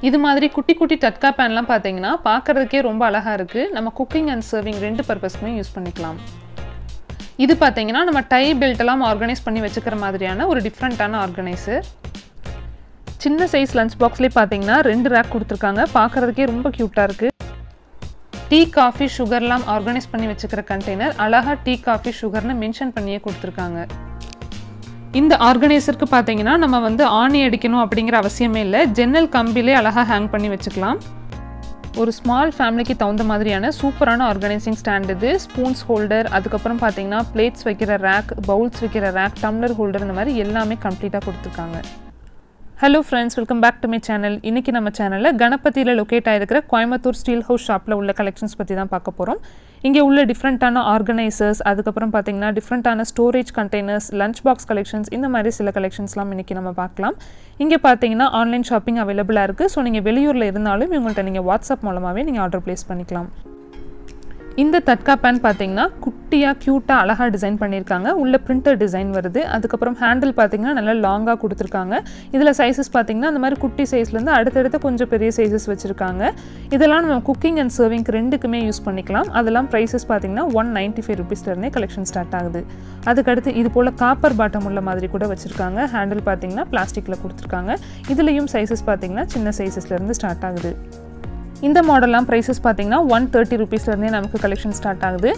இது மாதிரி குட்டி குட்டி தட்கா பேன்லாம் பார்த்தீங்கன்னா பார்க்கறதுக்கே ரொம்ப அழகாக இருக்குது. நம்ம குக்கிங் அண்ட் சர்விங் ரெண்டு பர்பஸ்க்குமே யூஸ் பண்ணிக்கலாம். இது பார்த்தீங்கன்னா நம்ம டை பெல்ட்டெல்லாம் ஆர்கனைஸ் பண்ணி வச்சுக்கிற மாதிரியான ஒரு டிஃப்ரெண்ட்டான ஆர்கனைசர். சின்ன சைஸ் லஞ்ச் பாக்ஸ்லேயே பார்த்தீங்கன்னா 2 ரேக் கொடுத்துருக்காங்க. பார்க்குறதுக்கே ரொம்ப க்யூட்டாக இருக்குது. டீ காஃபி சுகர்லாம் ஆர்கனைஸ் பண்ணி வச்சுக்கிற கண்டெய்னர் அழகாக டீ காஃபி சுகர்னு மென்ஷன் பண்ணியே கொடுத்துருக்காங்க. இந்த ஆர்கனைசருக்கு பார்த்தீங்கன்னா நம்ம வந்து ஆணி அடிக்கணும் அப்படிங்கிற அவசியமே இல்லை. ஜன்னல் கம்பிலே அழகாக ஹேங் பண்ணி வச்சுக்கலாம். ஒரு ஸ்மால் ஃபேமிலிக்கு தகுந்த மாதிரியான சூப்பரான ஆர்கனைசிங் ஸ்டாண்ட் இது. ஸ்பூன்ஸ் ஹோல்டர், அதுக்கப்புறம் பார்த்தீங்கன்னா பிளேட்ஸ் வைக்கிற ரேக், பவுல்ஸ் வைக்கிற ரேக், டம்ளர் ஹோல்டர், இந்த மாதிரி எல்லாமே கம்ப்ளீட்டாக கொடுத்துருக்காங்க. Hello friends, welcome back to my channel. இன்றைக்கி நம்ம சேனலில் கணபதியில் லொக்கேட் ஆகிருக்கிற கோயம்புத்தூர் ஸ்டீல் ஹவுஸ் ஷாப்பில் உள்ள கலெக்ஷன்ஸ் பற்றி தான் பார்க்க போகிறோம். இங்கே உள்ள டிஃப்ரெண்ட்டான ஆர்கனைசர்ஸ், அதுக்கப்புறம் பார்த்திங்கன்னா டிஃப்ரெண்ட்டான storage containers, lunch box collections, இந்த மாதிரி சில கலெக்ஷன்ஸ்லாம் இன்றைக்கி நம்ம பார்க்கலாம். இங்கே பார்த்தீங்கன்னா ஆன்லைன் ஷாப்பிங் அவைலபிளாக இருக்குது. ஸோ நீங்கள் வெளியூரில் இருந்தாலும் இவங்கள்ட்ட நீங்கள் வாட்ஸ்அப் மூலமாகவே நீங்கள் ஆர்டர் ப்ளேஸ் பண்ணிக்கலாம். இந்த தட்கா பேன் பார்த்தீங்கன்னா குட்டியாக க்யூட்டாக அழகாக டிசைன் பண்ணியிருக்காங்க. உள்ள பிரிண்டர் டிசைன் வருது. அதுக்கப்புறம் ஹேண்டில் பார்த்தீங்கன்னா நல்லா லாங்காக கொடுத்துருக்காங்க. இதில் சைஸஸ் பார்த்தீங்கன்னா அந்த மாதிரி குட்டி சைஸ்லேருந்து அடுத்தடுத்து கொஞ்சம் பெரிய சைஸஸ் வச்சுருக்காங்க. இதெல்லாம் நம்ம குக்கிங் அண்ட் சர்விங்க்கு ரெண்டுக்குமே யூஸ் பண்ணிக்கலாம். அதெல்லாம் ப்ரைஸஸ் பார்த்தீங்கன்னா 195 ருபீஸ்லேருந்தே கலெக்ஷன் ஸ்டார்ட் ஆகுது. அதுக்கடுத்து இது போல் காப்பர் பாட்டம் உள்ள மாதிரி கூட வச்சுருக்காங்க. ஹேண்டில் பார்த்தீங்கன்னா பிளாஸ்டிக்கில் கொடுத்துருக்காங்க. இதுலேயும் சைஸஸ் பார்த்தீங்கன்னா சின்ன சைஸஸ்லேருந்து ஸ்டார்ட் ஆகுது. இந்த மாடல்லாம் ப்ரைஸஸ் பார்த்தீங்கன்னா 130 ருபீஸ்லேருந்தே நமக்கு கலெக்ஷன் ஸ்டார்ட் ஆகுது.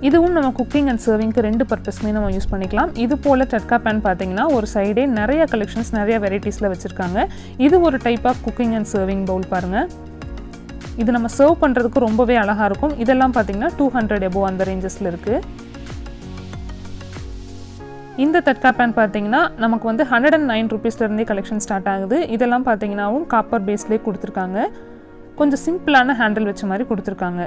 இதுவும் நம்ம குக்கிங் அண்ட் சர்விங்க்கு ரெண்டு பர்பஸ்மே நம்ம யூஸ் பண்ணிக்கலாம். இது போல் தட்கா பேன் பார்த்தீங்கன்னா ஒரு சைடே நிறைய கலெக்ஷன்ஸ் நிறைய வெரைட்டிஸில் வச்சுருக்காங்க. இது ஒரு type of cooking and serving bowl பாருங்கள். இது நம்ம சர்வ் பண்ணுறதுக்கு ரொம்பவே அழகாக இருக்கும். இதெல்லாம் பார்த்தீங்கன்னா 200 எபோவ் அந்த ரேஞ்சஸில் இருக்குது. இந்த தட்கா பேன் பார்த்தீங்கன்னா நமக்கு வந்து 109 ருபீஸ்லேருந்தே கலெக்ஷன் ஸ்டார்ட் ஆகுது. இதெல்லாம் பார்த்தீங்கன்னாவும் காப்பர் பேஸ்லேயே கொடுத்துருக்காங்க. கொஞ்சம் சிம்பிளான ஹேண்டில் வச்ச மாதிரி கொடுத்துருக்காங்க.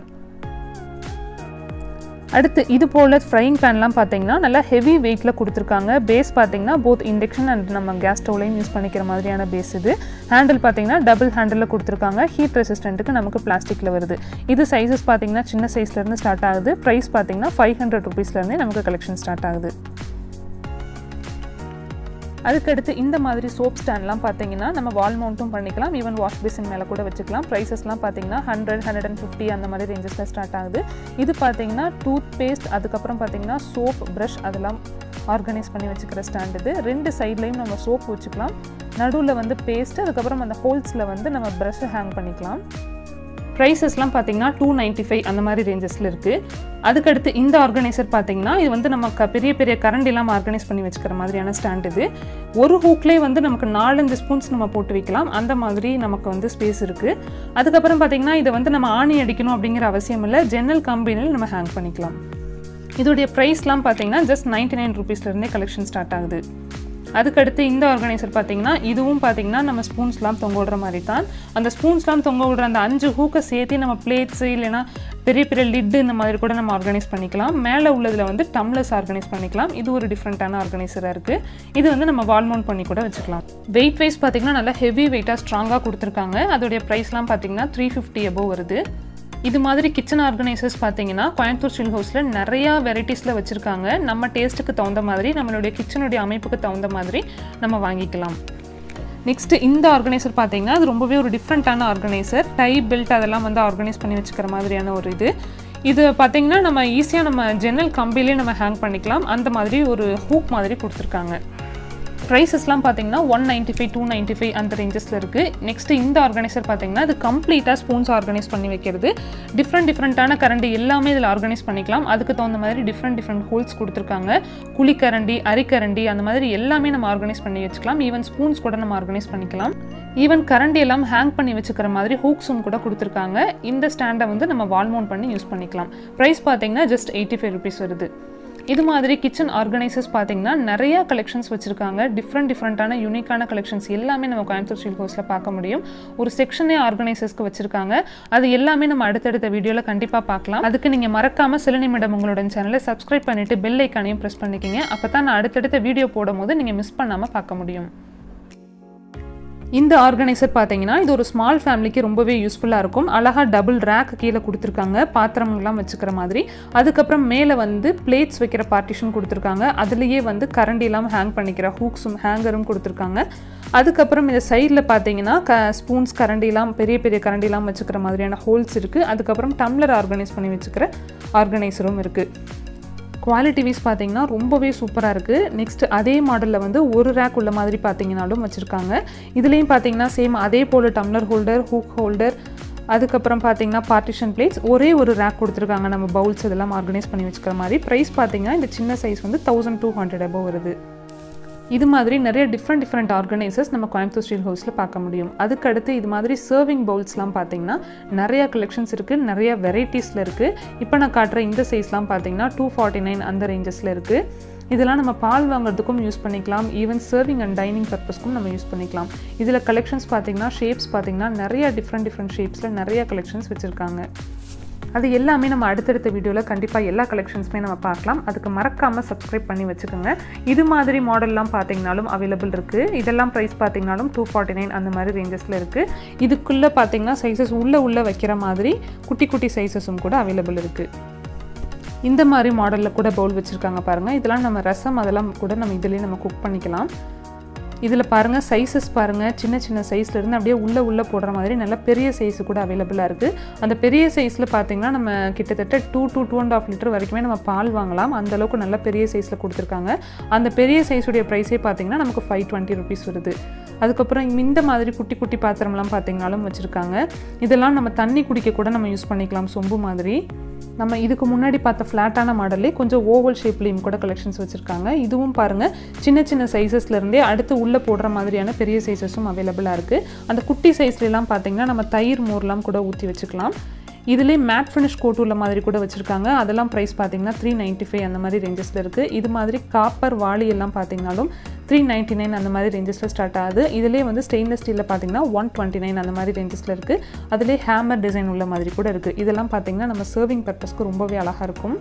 அடுத்து இது போல் ஃப்ரைங் பேன்லாம் பார்த்தீங்கன்னா நல்லா ஹெவி வெயிட்டில் கொடுத்துருக்காங்க. பேஸ் பார்த்தீங்கன்னா போத் இண்டக்ஷன் அண்ட் நம்ம கேஸ் ஸ்டவ்லையும் யூஸ் பண்ணிக்கிற மாதிரியான பேஸ் இது. ஹேண்டில் பார்த்தீங்கன்னா டபுள் ஹேண்டில் கொடுத்துருக்காங்க. ஹீட் ரெசிஸ்டண்ட்டுக்கு நமக்கு பிளாஸ்டிக்கில் வருது. இது சைஸஸ் பார்த்தீங்கன்னா சின்ன சைஸ்லேருந்து ஸ்டார்ட் ஆகுது. ப்ரைஸ் பார்த்தீங்கன்னா 500 ருபீஸ்லேருந்தே நமக்கு கலெக்ஷன் ஸ்டார்ட் ஆகுது. அதுக்கடுத்து இந்த மாதிரி சோப் ஸ்டாண்ட்லாம் பார்த்தீங்கன்னா நம்ம வால் மவுண்ட்டும் பண்ணிக்கலாம். ஈவன் வாஷ் பேசின் மேலே கூட வச்சுக்கலாம். ப்ரைஸஸ்லாம் பார்த்தீங்கன்னா 100, 150 அந்த மாதிரி ரேஞ்சஸில் ஸ்டார்ட் ஆகுது. இது பார்த்தீங்கன்னா டூத் பேஸ்ட், அதுக்கப்புறம் பார்த்தீங்கன்னா சோப், ப்ரஷ் அதெல்லாம் ஆர்கனைஸ் பண்ணி வச்சுக்கிற ஸ்டாண்ட் இது. 2 சைட்லேயும் நம்ம சோப் வச்சுக்கலாம். நடுவில் வந்து பேஸ்ட், அதுக்கப்புறம் அந்த ஹோல்ஸில் வந்து நம்ம ப்ரஷ்ஷை ஹேங் பண்ணிக்கலாம். ப்ரைஸஸ்லாம் பார்த்தீங்கன்னா 295 அந்த மாதிரி ரேஞ்சஸில் இருக்குது. அதுக்கடுத்து இந்த ஆர்கனைசர் பார்த்தீங்கன்னா இது வந்து நம்ம பெரிய பெரிய கரண்டிலாம் ஆர்கனைஸ் பண்ணி வச்சுக்கிற மாதிரியான ஸ்டாண்ட் இது. ஒரு ஹூக்லேயே வந்து நமக்கு 4-5 ஸ்பூன்ஸ் நம்ம போட்டு வைக்கலாம். அந்த மாதிரி நமக்கு வந்து ஸ்பேஸ் இருக்குது. அதுக்கப்புறம் பார்த்தீங்கன்னா இதை வந்து நம்ம ஆணி அடிக்கணும் அப்படிங்கிற அவசியம் இல்லை. ஜன்னல் கம்பினில் நம்ம ஹேங் பண்ணிக்கலாம். இதோடைய ப்ரைஸ்லாம் பார்த்தீங்கன்னா ஜஸ்ட் 99 ருபீஸ்லேருந்தே கலெக்ஷன் ஸ்டார்ட் ஆகுது. அதுக்கடுத்து இந்த ஆர்கனைசர் பார்த்தீங்கன்னா இதுவும் பார்த்தீங்கன்னா நம்ம ஸ்பூன்ஸ்லாம் தொங்க விடுற மாதிரி தான். அந்த ஸ்பூன்ஸ்லாம் தொங்க விடுற அந்த 5 ஹூக்கை சேர்த்து நம்ம பிளேட்ஸு இல்லைனா பெரிய பெரிய லிட்டு இந்த மாதிரி கூட நம்ம ஆர்கனைஸ் பண்ணிக்கலாம். மேலே உள்ளதில் வந்து டம்ளர்ஸ் ஆர்கனைஸ் பண்ணிக்கலாம். இது ஒரு டிஃப்ரெண்ட்டான ஆர்கனைசராக இருக்குது. இது வந்து நம்ம வால் மவுண்ட் பண்ணி கூட வச்சுக்கலாம். வெயிட் வைஸ் பார்த்தீங்கன்னா நல்லா ஹெவி வெயிட்டாக ஸ்ட்ராங்காக கொடுத்துருக்காங்க. அதோடைய ப்ரைஸ்லாம் பார்த்தீங்கன்னா 350 எபோவ் வருது. இது மாதிரி கிச்சன் ஆர்கனைசர்ஸ் பார்த்தீங்கன்னா கோயம்புத்தூர் ஸ்டீல் ஹவுஸில் நிறையா வெரைட்டிஸில் வச்சுருக்காங்க. நம்ம டேஸ்ட்டுக்கு தகுந்த மாதிரி, நம்மளுடைய கிச்சனுடைய அமைப்புக்கு தகுந்த மாதிரி நம்ம வாங்கிக்கலாம். நெக்ஸ்ட்டு இந்த ஆர்கனைசர் பார்த்தீங்கன்னா அது ரொம்பவே ஒரு டிஃப்ரெண்ட்டான ஆர்கனைசர். டை பெல்ட் அதெல்லாம் வந்து ஆர்கனைஸ் பண்ணி வச்சுக்கிற மாதிரியான ஒரு இது பார்த்தீங்கன்னா நம்ம ஈஸியாக நம்ம ஜன்னல் கம்பிலே நம்ம ஹேங் பண்ணிக்கலாம். அந்த மாதிரி ஒரு ஹூக் மாதிரி கொடுத்துருக்காங்க. ப்ரைஸஸ்லாம் பார்த்தீங்கன்னா 195, 295 அந்த ரேஞ்சஸில் இருக்குது. நெக்ஸ்ட்டு இந்த ஆர்கனைசர் பார்த்தீங்கன்னா இது கம்ப்ளீட்டாக ஸ்பூன்ஸ் ஆர்கனைஸ் பண்ணி வைக்கிறது. டிஃப்ரெண்ட்டான கரண்டி எல்லாமே இதில் ஆர்கனைஸ் பண்ணிக்கலாம். அதுக்கு தகுந்த மாதிரி டிஃப்ரெண்ட் ஹோல்ஸ் கொடுத்துருக்காங்க. குழிக்கரண்டி, அரிக்கரண்டி அந்த மாதிரி எல்லாமே நம்ம ஆர்கனைஸ் பண்ணி வச்சுக்கலாம். ஈவன் ஸ்பூன்ஸ் கூட நம்ம ஆர்கனைஸ் பண்ணிக்கலாம். ஈவன் கரண்டி எல்லாம் ஹேங் பண்ணி வச்சுக்கிற மாதிரி ஹூக்ஸும் கூட கொடுத்துருக்காங்க. இந்த ஸ்டாண்டை வந்து நம்ம வால் மவுண்ட் பண்ணி யூஸ் பண்ணிக்கலாம். ப்ரைஸ் பார்த்தீங்கன்னா ஜஸ்ட் 85 ருபீஸ் வருது. இது மாதிரி கிச்சன் ஆர்கனைசர்ஸ் பார்த்தீங்கன்னா நிறையா கலெக்ஷன்ஸ் வச்சுருக்காங்க. டிஃப்ரெண்ட்டான யூனிக்கான கலெக்ஷன்ஸ் எல்லாமே நம்ம கோயம்புத்தூர் ஸ்டீல் ஹவுஸில் பார்க்க முடியும். ஒரு செக்ஷனே ஆர்கனைசர்ஸ்க்கு வச்சுருக்காங்க. அது எல்லாமே நம்ம அடுத்தடுத்த வீடியோவில் கண்டிப்பாக பார்க்கலாம். அதுக்கு நீங்கள் மறக்காமல் சில நிமிடம் உங்களுடன் சேனலை சப்ஸ்கிரைப் பண்ணிவிட்டு பெல் ஐக்கானையும் ப்ரெஸ் பண்ணிக்கிங்க. அப்போ தான் நான் அடுத்தடுத்த வீடியோ போடும் போது நீங்கள் மிஸ் பண்ணாமல் பார்க்க முடியும். இந்த ஆர்கனைசர் பார்த்தீங்கன்னா இது ஒரு ஸ்மால் ஃபேமிலிக்கு ரொம்பவே யூஸ்ஃபுல்லாக இருக்கும். அழகாக டபுள் ரேக் கீழே கொடுத்துருக்காங்க, பாத்திரம்லாம் வச்சுக்கிற மாதிரி. அதுக்கப்புறம் மேலே வந்து பிளேட்ஸ் வைக்கிற பார்ட்டிஷன் கொடுத்துருக்காங்க. அதுலேயே வந்து கரண்டிலாம் ஹேங் பண்ணிக்கிற ஹூக்ஸும் ஹேங்கரும் கொடுத்துருக்காங்க. அதுக்கப்புறம் இந்த சைடில் பார்த்தீங்கன்னா ஸ்பூன்ஸ் கரண்டிலாம் பெரிய பெரிய கரண்டிலாம் வச்சுக்கிற மாதிரியான ஹோல்ஸ் இருக்குது. அதுக்கப்புறம் டம்ளர் ஆர்கனைஸ் பண்ணி வச்சுக்கிற ஆர்கனைசரும் இருக்குது. குவாலிட்டி வைஸ் பார்த்தீங்கன்னா ரொம்பவே சூப்பராக இருக்குது. நெக்ஸ்ட் அதே மாடலில் வந்து ஒரு ரேக் உள்ள மாதிரி பார்த்தீங்கன்னாலும் வச்சுருக்காங்க. இதுலேயும் பார்த்தீங்கன்னா சேம் அதே போல் டம்ளர் ஹோல்டர், ஹூக் ஹோல்டர், அதுக்கப்புறம் பார்த்தீங்கன்னா பார்ட்டிஷன் பிளேட்ஸ், ஒரே ஒரு ரேக் கொடுத்துருக்காங்க நம்ம பவுல்ஸ் இதெல்லாம் ஆர்கனைஸ் பண்ணி வச்சுக்கிற மாதிரி. ப்ரைஸ் பார்த்தீங்கன்னா இந்த சின்ன சைஸ் வந்து 1200 above வருது. இது மாதிரி நிறைய டிஃப்ரெண்ட் ஆர்கனைசர்ஸ் நம்ம கோயம்புத்தூர் ஸ்டீல் ஹவுஸில் பார்க்க முடியும். அதுக்கடுத்து இது மாதிரி சர்விங் பவுல்ஸ்லாம் பார்த்தீங்கன்னா நிறையா கலெக்ஷன்ஸ் இருக்குது, நிறைய வெரைட்டிஸில் இருக்குது. இப்போ நான் காட்டுற இந்த சைஸ்லாம் பார்த்தீங்கன்னா 249 அந்த ரேஞ்சஸில் இருக்குது. இதெல்லாம் நம்ம பால் வாங்குறதுக்கும் யூஸ் பண்ணிக்கலாம், ஈவன் சர்விங் அண்ட் டைனிங் பர்பஸ்க்கும் நம்ம யூஸ் பண்ணிக்கலாம். இதில் கலெக்ஷன்ஸ் பார்த்தீங்கன்னா ஷேப்ஸ் பார்த்தீங்கன்னா நிறைய டிஃப்ரெண்ட் ஷேப்ஸில் நிறைய கலெக்ஷன்ஸ் வச்சுருக்காங்க. அது எல்லாமே நம்ம அடுத்தடுத்த வீடியோவில் கண்டிப்பாக எல்லா கலெக்ஷன்ஸுமே நம்ம பார்க்கலாம். அதுக்கு மறக்காமல் சப்ஸ்கிரைப் பண்ணி வச்சுக்கோங்க. இது மாதிரி மாடல்லாம் பார்த்தீங்கனாலும் அவைலபிள் இருக்குது. இதெல்லாம் ப்ரைஸ் பார்த்தீங்கனாலும் 249 அந்த மாதிரி ரேஞ்சஸில் இருக்குது. இதுக்குள்ளே பார்த்தீங்கன்னா சைஸஸ் உள்ளே வைக்கிற மாதிரி குட்டி சைஸஸும் கூட அவைலபிள் இருக்குது. இந்த மாதிரி மாடலில் கூட பவுல் வச்சுருக்காங்க பாருங்கள். இதெல்லாம் நம்ம ரசம் அதெல்லாம் கூட நம்ம இதிலே நம்ம குக் பண்ணிக்கலாம். இதில் பாருங்கள் சைஸஸ் பாருங்கள், சின்ன சைஸ்லேருந்து அப்படியே உள்ளே போடுற மாதிரி நல்ல பெரிய சைஸு கூட அவைலபிளாக இருக்குது. அந்த பெரிய சைஸில் பார்த்தீங்கன்னா நம்ம கிட்டத்தட்ட 2 to 2.5 லிட்டர் வரைக்குமே நம்ம பால் வாங்கலாம். அந்தளவுக்கு நல்ல பெரிய சைஸில் கொடுத்துருக்காங்க. அந்த பெரிய சைஸுடைய ப்ரைஸே பார்த்தீங்கன்னா நமக்கு 520 rupees வருது. அதுக்கப்புறம் இந்த மாதிரி குட்டி பாத்திரம்லாம் பார்த்தீங்கனாலும் வச்சுருக்காங்க. இதெல்லாம் நம்ம தண்ணி குடிக்க கூட நம்ம யூஸ் பண்ணிக்கலாம், சொம்பு மாதிரி. நம்ம இதுக்கு முன்னாடி பார்த்த ஃப்ளாட்டான மாடல்லே கொஞ்சம் ஓவல் ஷேப்லேயும் கூட கலெக்ஷன்ஸ் வச்சுருக்காங்க. இதுவும் பாருங்கள் சின்ன சைஸஸ்லேருந்தே அடுத்து உள்ளே போடுற மாதிரியான பெரிய சைஸஸும் அவைலபிளாக இருக்குது. அந்த குட்டி சைஸ்லாம் பார்த்தீங்கன்னா நம்ம தயிர் மோர்லாம் கூட ஊற்றி வச்சுக்கலாம். இதிலே மேட் ஃபினிஷ் கோட் உள்ள மாதிரி கூட வச்சுருக்காங்க. அதெல்லாம் ப்ரைஸ் பார்த்தீங்கன்னா 395 அந்த மாதிரி ரேஞ்சஸில் இருக்குது. இது மாதிரி காப்பர் வாளி எல்லாம் பார்த்தீங்கன்னாலும் 399 அந்த மாதிரி ரேஞ்சஸில் ஸ்டார்ட் ஆகுது. இதிலே வந்து ஸ்டெயின்லெஸ் ஸ்டீலில் பார்த்தீங்கன்னா 129 அந்த மாதிரி ரேஞ்சஸில் இருக்குது. அதிலே ஹேமர் டிசைன் உள்ள மாதிரி கூட இருக்குது. இதெல்லாம் பார்த்தீங்கன்னா நம்ம சர்விங் பர்பஸ்க்கு ரொம்பவே அழகாக இருக்கும்.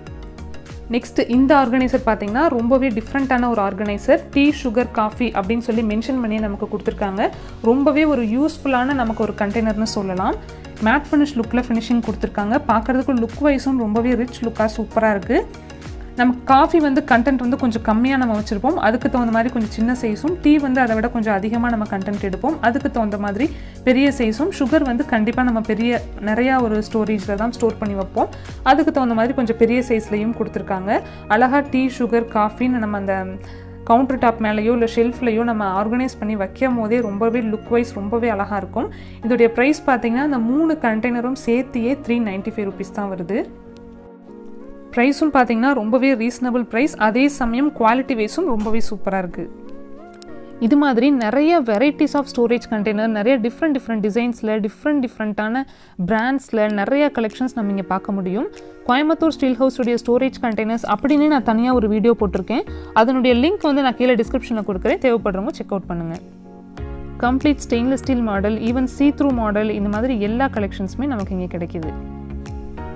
நெக்ஸ்ட் இந்த ஆர்கனைசர் பார்த்தீங்கன்னா ரொம்பவே டிஃப்ரெண்ட்டான ஒரு ஆர்கனைசர். டீ, சுகர், காஃபி அப்படின்னு சொல்லி மென்ஷன் பண்ணி நமக்கு கொடுத்துருக்காங்க. ரொம்பவே ஒரு யூஸ்ஃபுல்லான நமக்கு ஒரு கண்டெய்னர்னு சொல்லலாம். மேட் ஃபினிஷ் லுக்கில் ஃபினிஷிங் கொடுத்துருக்காங்க. பார்க்குறதுக்கு லுக் வைஸும் ரொம்பவே ரிச் லுக்காக சூப்பராக இருக்குது. நமக்கு காஃபி வந்து கண்டென்ட் வந்து கொஞ்சம் கம்மியாக நம்ம வச்சுருப்போம், அதுக்கு தகுந்த மாதிரி கொஞ்சம் சின்ன சைஸும். டீ வந்து அதை விட கொஞ்சம் அதிகமாக நம்ம கண்டென்ட் எடுப்போம், அதுக்கு தகுந்த மாதிரி பெரிய சைஸும். சுகர் வந்து கண்டிப்பாக நம்ம நிறையா ஒரு ஸ்டோரேஜில் தான் ஸ்டோர் பண்ணி வைப்போம், அதுக்கு தகுந்த மாதிரி கொஞ்சம் பெரிய சைஸ்லையும் கொடுத்துருக்காங்க. அழகாக டீ, சுகர், காஃபின்னு நம்ம அந்த கவுண்டர் டாப் மேலேயோ இல்லை ஷெல்ஃப்லையோ நம்ம ஆர்கனைஸ் பண்ணி வைக்கும் போதே ரொம்பவே லுக் வைஸ் ரொம்பவே அழகாக இருக்கும். இதோடைய ப்ரைஸ் பார்த்தீங்கன்னா அந்த 3 கண்டெய்னரும் சேர்த்தியே 395 rupees தான் வருது. ப்ரைஸும் பார்த்தீங்கன்னா ரொம்பவே ரீசனபிள் ப்ரைஸ், அதே சமயம் குவாலிட்டி வைஸும் ரொம்பவே சூப்பராக இருக்குது. இது மாதிரி நிறைய வெரைட்டிஸ் ஆஃப் ஸ்டோரேஜ் கண்டெய்னர், நிறைய டிஃப்ரெண்ட் டிசைன்ஸில் டிஃப்ரெண்ட்டான பிராண்ட்ஸில் நிறைய கலெக்ஷன்ஸ் நம்ம இங்கே பார்க்க முடியும். கோயம்புத்தூர் ஸ்டீல் ஹவுஸுடைய ஸ்டோரேஜ் கண்டெய்னர்ஸ் அப்படின்னு நான் தனியாக ஒரு வீடியோ போட்டிருக்கேன். அதனுடைய லிங்க் வந்து நான் கீழே டிஸ்கிரிப்ஷனில் கொடுக்குறேன், தேவைப்படுறவங்க செக் அவுட் பண்ணுங்கள். Complete stainless steel model, even see through model, இந்த மாதிரி எல்லா கலெக்ஷன்ஸுமே நமக்கு இங்கே கிடைக்கிது.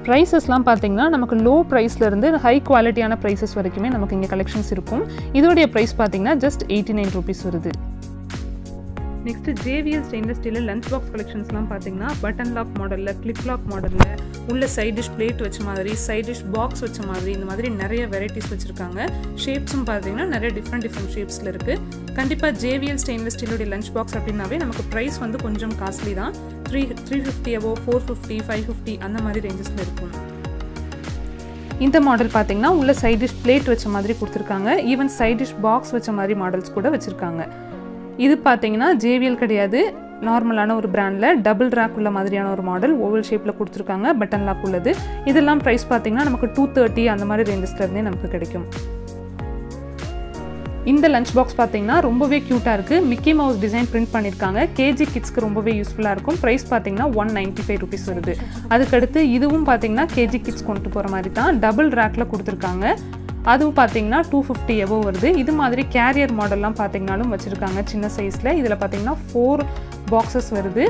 ப்ரைஸஸ்லாம் பார்த்தீங்கன்னா நமக்கு லோ ப்ரைஸ்லேருந்து ஹை குவாலிட்டியான ப்ரைஸஸ் வரைக்குமே நமக்கு இங்கே கலெக்ஷன்ஸ் இருக்கும். இதோடைய ப்ரைஸ் பார்த்தீங்கன்னா ஜஸ்ட் 89 rupees வருது. நெக்ஸ்ட் JVL ஸ்டெயின்லெஸ் ஸ்டீலில் லஞ்ச் பாக்ஸ் கலெக்ஷன்ஸ்லாம் பார்த்தீங்கன்னா பட்டன் லாக் மாடலில், கிளிப் லாக் மாடலில், உள்ள சைட் டிஷ் பிளேட் வச்ச மாதிரி, சைட் டிஷ் பாக்ஸ் வச்ச மாதிரி, இந்த மாதிரி நிறைய வெரைட்டிஸ் வச்சுருக்காங்க. ஷேப்ஸும் பார்த்தீங்கன்னா நிறைய டிஃப்ரெண்ட் ஷேப்ஸில் இருக்குது. கண்டிப்பாக JVL ஸ்டெயின்லெஸ் ஸ்டீலுடைய லஞ்ச் பாக்ஸ் அப்படின்னாவே நமக்கு ப்ரைஸ் வந்து கொஞ்சம் காஸ்ட்லி தான். 350 above, 450, 550 அந்த மாதிரி ரேஞ்சஸில் இருக்கும். இந்த மாடல் பார்த்தீங்கன்னா உள்ள சைட் டிஷ் பிளேட் வச்ச மாதிரி கொடுத்துருக்காங்க, ஈவன் சைட் டிஷ் பாக்ஸ் வச்ச மாதிரி மாடல்ஸ் கூட வச்சுருக்காங்க. இது பார்த்தீங்கன்னா JVL கிடையாது, நார்மலான ஒரு பிராண்டில் டபுள் ரேக் உள்ள மாதிரியான ஒரு மாடல், ஓவல் ஷேப்பில் கொடுத்துருக்காங்க, பட்டன் லாக் உள்ளது. இதெல்லாம் ப்ரைஸ் பார்த்தீங்கன்னா நமக்கு 230 அந்த மாதிரி ரேஞ்சஸ்லேருந்தே நமக்கு கிடைக்கும். இந்த லஞ்ச் பாக்ஸ் பார்த்தீங்கன்னா ரொம்பவே க்யூட்டாக இருக்குது. மிக்கி மவுஸ் டிசைன் பிரிண்ட் பண்ணியிருக்காங்க. கேஜி கிட்ஸ்க்கு ரொம்பவே யூஸ்ஃபுல்லாக இருக்கும். ப்ரைஸ் பார்த்தீங்கன்னா 195 rupees வருது. அதுக்கடுத்து இதுவும் பார்த்தீங்கன்னா கேஜி கிட்ஸ் கொண்டு போகிற மாதிரி தான் டபுள் ரேக்கில் கொடுத்துருக்காங்க. அதுவும் பார்த்தீங்கன்னா 250 above வருது. இது மாதிரி கேரியர் மாடல்லாம் பார்த்தீங்கன்னாலும் வச்சுருக்காங்க சின்ன சைஸில். இதில் பார்த்தீங்கன்னா 4 பாக்ஸஸ் வருது.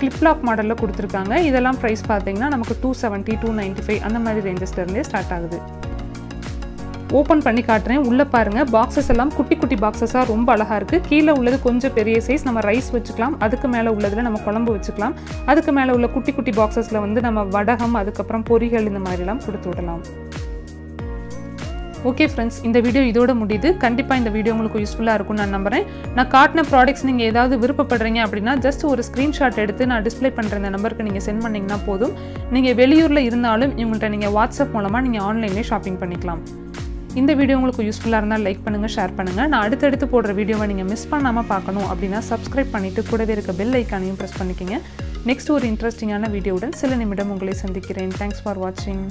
கிளிப் லாக் மாடலில் கொடுத்துருக்காங்க. இதெல்லாம் ப்ரைஸ் பார்த்தீங்கன்னா நமக்கு 270, 295 அந்த மாதிரி ரேஞ்சஸ்லேருந்தே ஸ்டார்ட் ஆகுது. ஓப்பன் பண்ணி காட்டுறேன். உள்ளே பாருங்கள், பாக்ஸஸ் எல்லாம் குட்டி பாக்ஸஸாக ரொம்ப அழகாக இருக்குது. கீழே உள்ளது கொஞ்சம் பெரிய சைஸ், நம்ம ரைஸ் வச்சுக்கலாம். அதுக்கு மேலே உள்ளதில் நம்ம குழம்பு வச்சுக்கலாம். அதுக்கு மேலே உள்ள குட்டி பாக்ஸஸில் வந்து நம்ம வடகம், அதுக்கப்புறம் பொரிகள் இந்த மாதிரிலாம் கொடுத்து விடலாம். ஓகே ஃப்ரெண்ட்ஸ், இந்த வீடியோ இதோட முடியுது. கண்டிப்பாக இந்த வீடியோ உங்களுக்கு யூஸ்ஃபுல்லாக இருக்கும்னு நான் நம்புகிறேன். நான் காட்டின ப்ராடக்ட்ஸ் நீங்கள் ஏதாவது விருப்பப்படுறீங்க அப்படின்னா ஜஸ்ட் ஒரு ஸ்க்ரீன்ஷாட் எடுத்து நான் டிஸ்பிளே பண்ணுற இந்த நம்பருக்கு நீங்கள் சென்ட் பண்ணிங்கன்னா போதும். நீங்கள் வெளியூரில் இருந்தாலும் இவங்கள்ட்ட நீங்கள் வாட்ஸ்அப் மூலமாக நீங்கள் ஆன்லைன்லேயே ஷாப்பிங் பண்ணிக்கலாம். இந்த வீடியோ உங்களுக்கு யூஸ்ஃபுல்லாக இருந்தால் லைக் பண்ணுங்கள், ஷேர் பண்ணுங்கள். நான் அடுத்தடுத்து போடுற வீடியோவை நீங்கள் மிஸ் பண்ணாமல் பார்க்கணும் அப்படின்னா சப்ஸ்கிரைப் பண்ணிவிட்டு கூடவே இருக்க பெல் ஐக்கானையும் ப்ரெஸ் பண்ணிக்கோங்க. நெக்ஸ்ட் ஒரு இன்ட்ரெஸ்டிங்கான வீடியோவுடன் சில நிமிடம் உங்களை சந்திக்கிறேன். தேங்க்ஸ் ஃபார் வாட்சிங்.